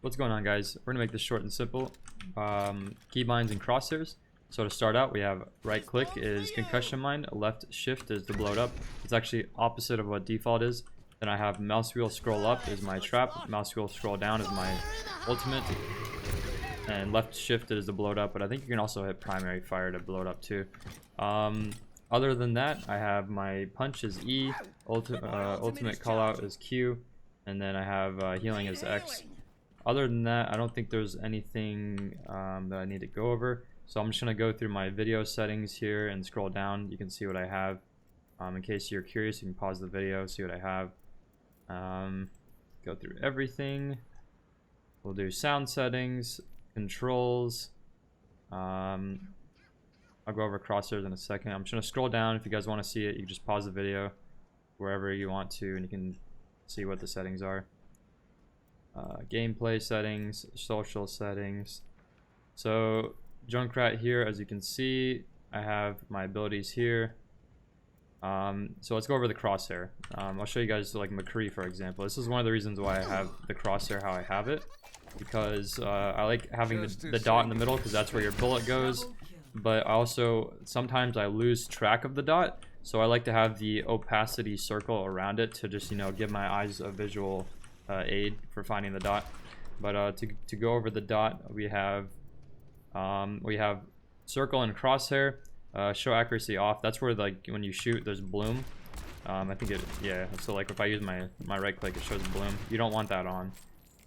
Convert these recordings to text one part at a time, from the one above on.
What's going on, guys? We're gonna make this short and simple. Keybinds and crosshairs. So to start out, we have right click is concussion mine, left shift is to blow it up. It's actually opposite of what default is. Then I have mouse wheel scroll up is my trap, mouse wheel scroll down is my ultimate, and left shift is to blow it up. But I think you can also hit primary fire to blow it up too. Other than that, I have my punch is E, ultimate call out is Q, and then I have healing is X. Other than that, I don't think there's anything that I need to go over. So I'm just going to go through my video settings here and scroll down. You can see what I have. In case you're curious, you can pause the video, see what I have. Go through everything. We'll do sound settings, controls. I'll go over crosshairs in a second. I'm just going to scroll down. If you guys want to see it, you can just pause the video wherever you want to, and you can see what the settings are. Gameplay settings, social settings. So Junkrat here, as you can see, I have my abilities here. So let's go over the crosshair. I'll show you guys like McCree, for example. This is one of the reasons why I have the crosshair how I have it, because I like having the dot in the middle because that's where your bullet goes. But also sometimes I lose track of the dot, so I like to have the opacity circle around it to just, you know, give my eyes a visual aid for finding the dot. But to go over the dot, we have circle and crosshair. Show accuracy off. That's where, like, when you shoot, there's bloom. I think it, yeah. So like if I use my right click, it shows bloom. You don't want that on,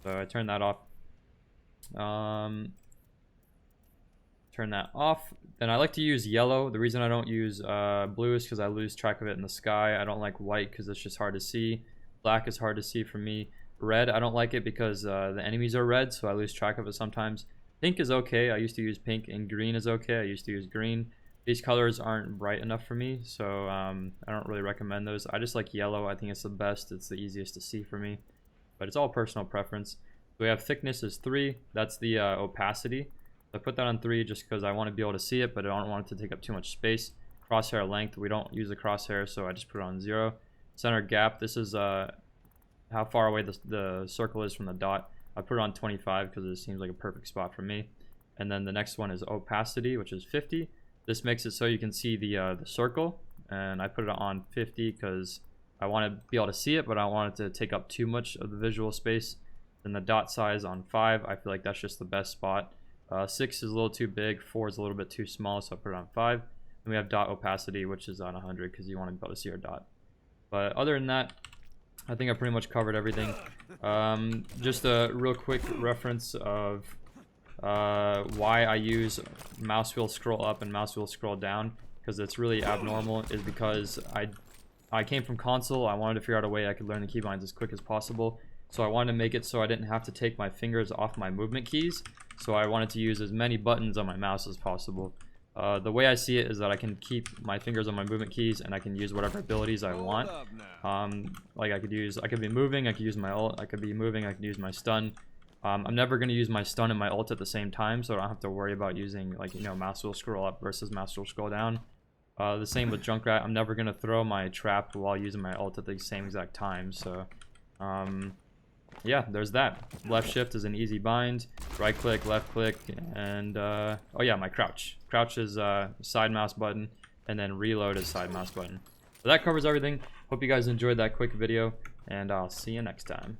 so I turn that off. Turn that off. Then I like to use yellow. The reason I don't use blue is because I lose track of it in the sky. I don't like white because it's just hard to see. Black is hard to see for me. Red, I don't like it because the enemies are red, so I lose track of it sometimes. Pink is okay. I used to use pink, and green is okay. I used to use green. These colors aren't bright enough for me, so I don't really recommend those. I just like yellow. I think it's the best. It's the easiest to see for me, but it's all personal preference. We have thickness is 3. That's the opacity. I put that on 3 just because I want to be able to see it, but I don't want it to take up too much space. Crosshair length, we don't use a crosshair, so I just put it on 0. Center gap, this is how far away the circle is from the dot. I put it on 25 because it seems like a perfect spot for me. And then the next one is opacity, which is 50. This makes it so you can see the circle, and I put it on 50 because I want to be able to see it, but I don't want it to take up too much of the visual space. Then the dot size on 5, I feel like that's just the best spot. 6 is a little too big, 4 is a little bit too small, so I put it on 5. And we have dot opacity, which is on 100 because you want to be able to see our dot. But other than that, I think I pretty much covered everything. Just a real quick reference of why I use mouse wheel scroll up and mouse wheel scroll down, because it's really abnormal, is because I came from console. I wanted to figure out a way I could learn the keybinds as quick as possible. So I wanted to make it so I didn't have to take my fingers off my movement keys. So I wanted to use as many buttons on my mouse as possible. The way I see it is that I can keep my fingers on my movement keys and I can use whatever abilities I want. Like I could be moving, I could use my ult, I could be moving, I could use my stun. I'm never going to use my stun and my ult at the same time, so I don't have to worry about using, like, you know, mouse wheel scroll up versus mouse wheel scroll down. The same with Junkrat. I'm never going to throw my trap while using my ult at the same exact time. So yeah, there's that. Left shift is an easy bind, right click, left click, and oh yeah, my crouch is side mouse button, and then reload is side mouse button. So that covers everything. Hope you guys enjoyed that quick video, and I'll see you next time.